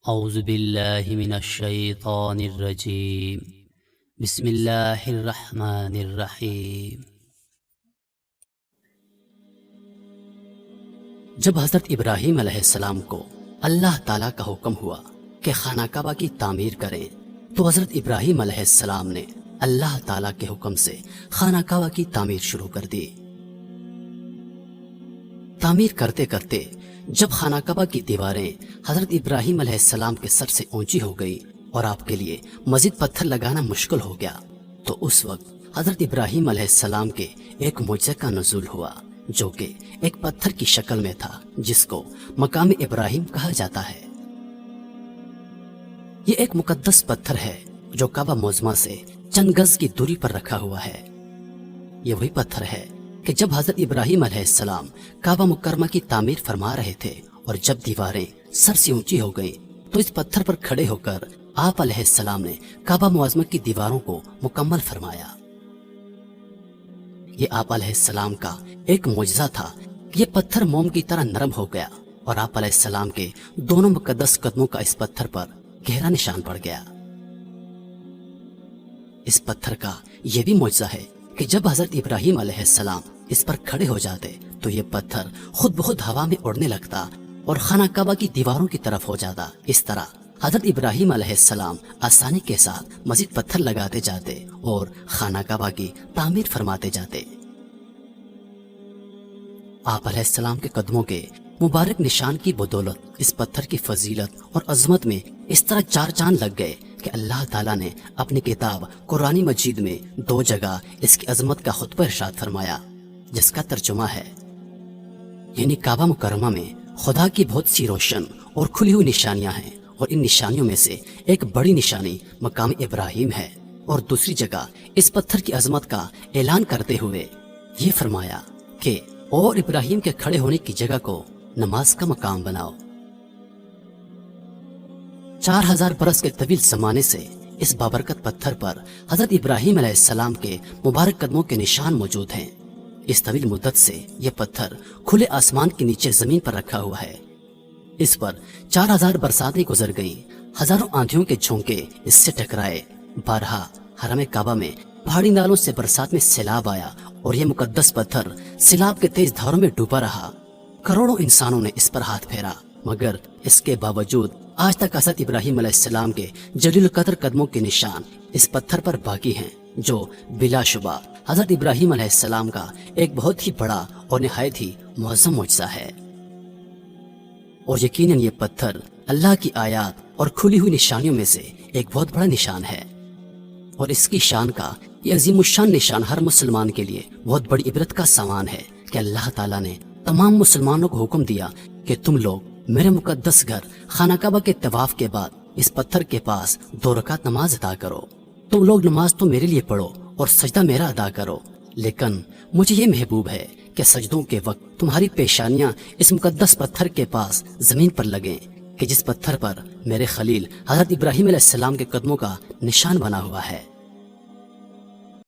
اعوذ باللہ من الشیطان الرجیم بسم اللہ الرحمن الرحیم۔ جب حضرت ابراہیم علیہ السلام کو اللہ تعالیٰ کا حکم ہوا کہ خانہ کعبہ کی تعمیر کریں تو حضرت ابراہیم علیہ السلام نے اللہ تعالیٰ کے حکم سے خانہ کعبہ کی تعمیر شروع کر دی۔ تعمیر کرتے کرتے جب خانہ کعبہ کی دیواریں حضرت ابراہیم علیہ السلام کے سر سے اونچی ہو گئی اور آپ کے لیے مزید پتھر لگانا مشکل ہو گیا تو اس وقت حضرت ابراہیم علیہ السلام کے ایک معجزے کا نزول ہوا جو کہ ایک پتھر کی شکل میں تھا جس کو مقام ابراہیم کہا جاتا ہے۔ یہ ایک مقدس پتھر ہے جو کعبہ معظمہ سے چند گز کی دوری پر رکھا ہوا ہے۔ یہ وہی پتھر ہے کہ جب حضرت ابراہیم علیہ السلام کعبہ مکرمہ کی تعمیر فرما رہے تھے اور جب دیواریں سر سے اونچی ہو گئیں تو اس پتھر پر کھڑے ہو کر آپ علیہ السلام نے کعبہ معظمہ کی دیواروں کو مکمل فرمایا۔ یہ آپ علیہ السلام کا ایک معجزہ تھا کہ یہ پتھر موم کی طرح نرم ہو گیا اور آپ علیہ السلام کے دونوں مقدس قدموں کا اس پتھر پر گہرا نشان پڑ گیا۔ اس پتھر کا یہ بھی معجزہ ہے کہ جب حضرت ابراہیم علیہ السلام اس پر کھڑے ہو جاتے تو یہ پتھر خود بخود ہوا میں اڑنے لگتا اور خانہ کعبہ کی دیواروں کی طرف ہو جاتا۔ اس طرح حضرت ابراہیم علیہ السلام آسانی کے ساتھ مزید پتھر لگاتے جاتے اور خانہ کعبہ کی تعمیر فرماتے جاتے۔ آپ علیہ السلام کے قدموں کے مبارک نشان کی بدولت اس پتھر کی فضیلت اور عظمت میں اس طرح چار چاند لگ گئے کہ اللہ تعالیٰ نے اپنی کتاب قرآن مجید میں 2 جگہ اس کی عظمت کا خطبہ ارشاد فرمایا جس کا ترجمہ ہے، یعنی کعبہ مکرمہ میں خدا کی بہت سی روشن اور کھلی ہوئی نشانیاں ہیں اور ان نشانیوں میں سے ایک بڑی نشانی مقام ابراہیم ہے، اور دوسری جگہ اس پتھر کی عظمت کا اعلان کرتے ہوئے یہ فرمایا کہ اور ابراہیم کے کھڑے ہونے کی جگہ کو نماز کا مقام بناؤ۔ 4000 برس کے طویل زمانے سے اس بابرکت پتھر پر حضرت ابراہیم علیہ السلام کے مبارک قدموں کے نشان موجود ہیں۔ اس طویل مدت سے یہ پتھر کھلے آسمان کے نیچے زمین پر رکھا ہوا ہے۔ اس پر 4000 برساتیں گزر گئیں، ہزاروں آندھیوں کے جھونکے اس سے ٹکرائے، بارہا حرم کعبہ میں پہاڑی نالوں سے برسات میں سیلاب آیا اور یہ مقدس پتھر سیلاب کے تیز دھاروں میں ڈوبا رہا۔ کروڑوں انسانوں نے اس پر ہاتھ پھیرا، مگر اس کے باوجود آج تک حضرت ابراہیم علیہ السلام کے جلیل القدر قدموں کے نشان اس پتھر پر باقی ہیں، جو بلا شبہ حضرت ابراہیم علیہ السلام کا ایک بہت ہی بڑا اور نہایت ہی معظم معجزہ ہے۔ اور یقیناً یہ پتھر اللہ کی آیات اور کھلی ہوئی نشانیوں میں سے ایک بہت بڑا نشان ہے، اور اس کی شان کا یہ عظیم الشان نشان ہر مسلمان کے لیے بہت بڑی عبرت کا سامان ہے کہ اللہ تعالیٰ نے تمام مسلمانوں کو حکم دیا کہ تم لوگ میرے مقدس گھر خانہ کعبہ کے طواف کے بعد اس پتھر کے پاس 2 رکعت نماز ادا کرو۔ تم لوگ نماز تو میرے لیے پڑھو اور سجدہ میرا ادا کرو، لیکن مجھے یہ محبوب ہے کہ سجدوں کے وقت تمہاری پیشانیاں اس مقدس پتھر کے پاس زمین پر لگیں کہ جس پتھر پر میرے خلیل حضرت ابراہیم علیہ السلام کے قدموں کا نشان بنا ہوا ہے۔